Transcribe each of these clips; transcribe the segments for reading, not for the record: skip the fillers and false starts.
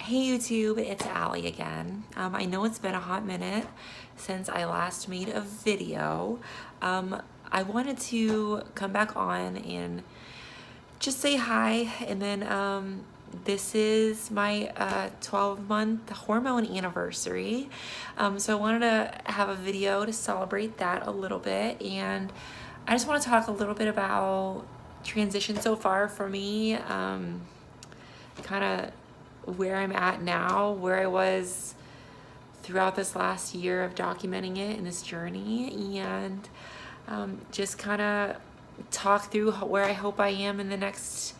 Hey YouTube, it's Allie again. I know it's been a hot minute since I last made a video. I wanted to come back on and just say hi, and then this is my 12-month hormone anniversary. So I wanted to have a video to celebrate that a little bit, and I just want to talk a little bit about transition so far for me, kind of where I'm at now, where I was throughout this last year of documenting it in this journey, and just kind of talk through where I hope I am in the next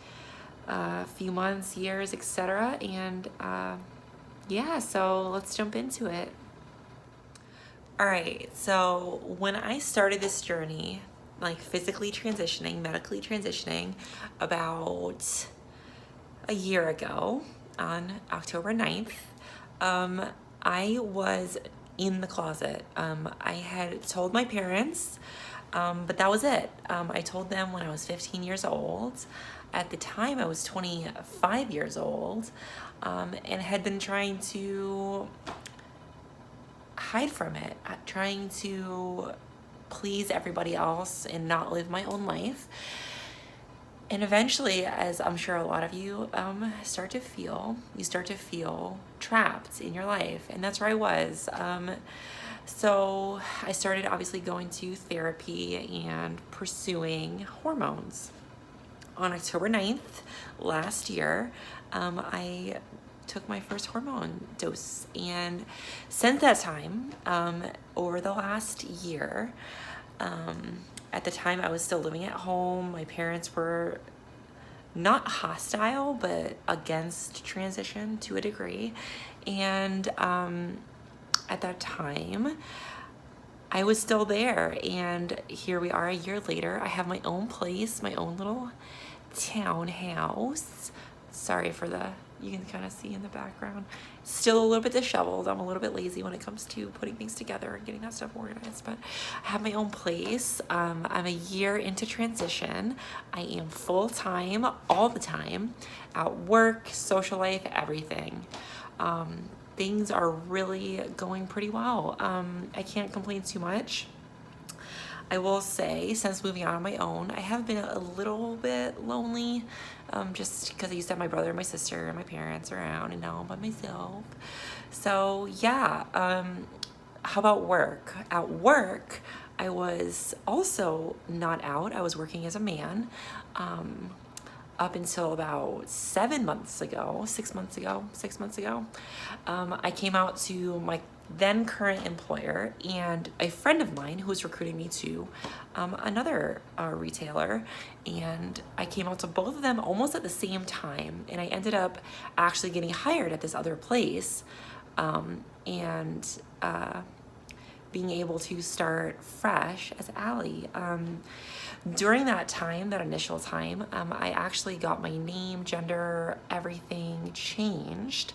few months, years, etc. And yeah, so let's jump into it. All right, so when I started this journey, like physically transitioning, medically transitioning, about a year ago, on October 9th, I was in the closet. I had told my parents, but that was it. I told them when I was 15 years old. At the time, I was 25 years old, and had been trying to hide from it, trying to please everybody else and not live my own life. And eventually, as I'm sure a lot of you start to feel trapped in your life. And that's where I was. So I started obviously going to therapy and pursuing hormones. On October 9th last year, I took my first hormone dose. And since that time, over the last year, at the time, I was still living at home. My parents were not hostile, but against transition to a degree. And at that time, I was still there. And here we are a year later. I have my own place, my own little townhouse. Sorry for you can kind of see in the background. Still a little bit disheveled. I'm a little bit lazy when it comes to putting things together and getting that stuff organized, but I have my own place. I'm a year into transition. I am full-time all the time, at work, social life, everything. Things are really going pretty well. I can't complain too much. I will say, since moving out on my own, I have been a little bit lonely, just because I used to have my brother and my sister and my parents around, and now I'm by myself. So yeah, how about work? At work, I was also not out. I was working as a man, up until about 6 months ago, I came out to my then current employer and a friend of mine who was recruiting me to another retailer, and I came out to both of them almost at the same time, and I ended up actually getting hired at this other place, and being able to start fresh as Allie. During that time, that initial time, I actually got my name, gender, everything changed,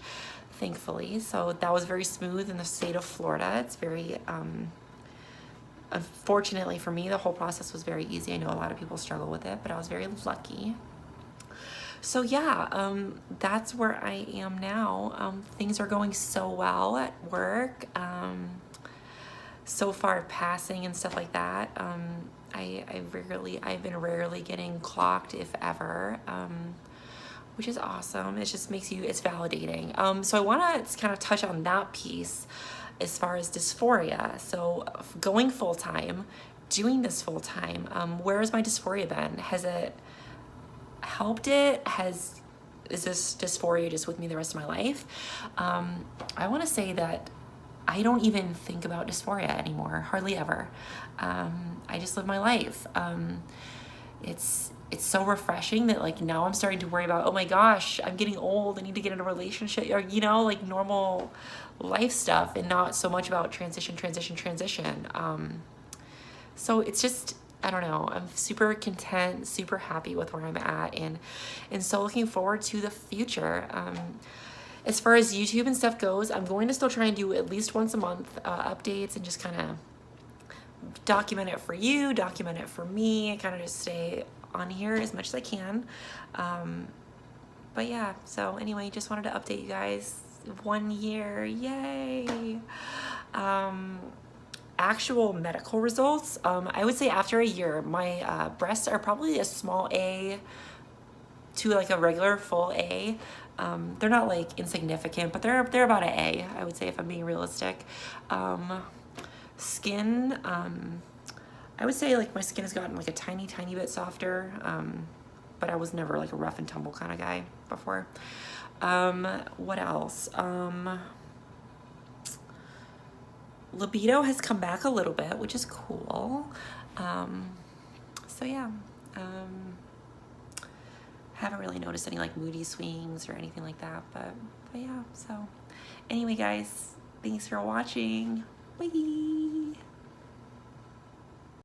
thankfully. So that was very smooth in the state of Florida. It's very, unfortunately for me, the whole process was very easy. I know a lot of people struggle with it, but I was very lucky. So yeah, that's where I am now. Things are going so well at work. So far passing and stuff like that. I've been rarely getting clocked, if ever, which is awesome. It just makes it's validating. So I want to kind of touch on that piece as far as dysphoria. So going full-time, doing this full-time, where has my dysphoria been? Has it helped it? Is this dysphoria just with me the rest of my life? I want to say that I don't even think about dysphoria anymore, hardly ever. I just live my life. It's so refreshing that like now I'm starting to worry about, oh my gosh, I'm getting old, I need to get in a relationship, or like normal life stuff, and not so much about transition. So it's just, I don't know, I'm super content, super happy with where I'm at, and so looking forward to the future. As far as YouTube and stuff goes, I'm going to still try and do at least once a month updates, and just kind of document it for you, document it for me, and kind of just stay on here as much as I can. but yeah, so anyway, just wanted to update you guys. 1 year, yay. Actual medical results, I would say after a year, my breasts are probably a small A to like a regular full A. They're not like insignificant, but they're about an A, I would say, if I'm being realistic. Skin, I would say like my skin has gotten like a tiny bit softer, but I was never like a rough and tumble kind of guy before. What else? Libido has come back a little bit, which is cool. So yeah, haven't really noticed any like moody swings or anything like that, but yeah, so anyway guys, thanks for watching. Bye.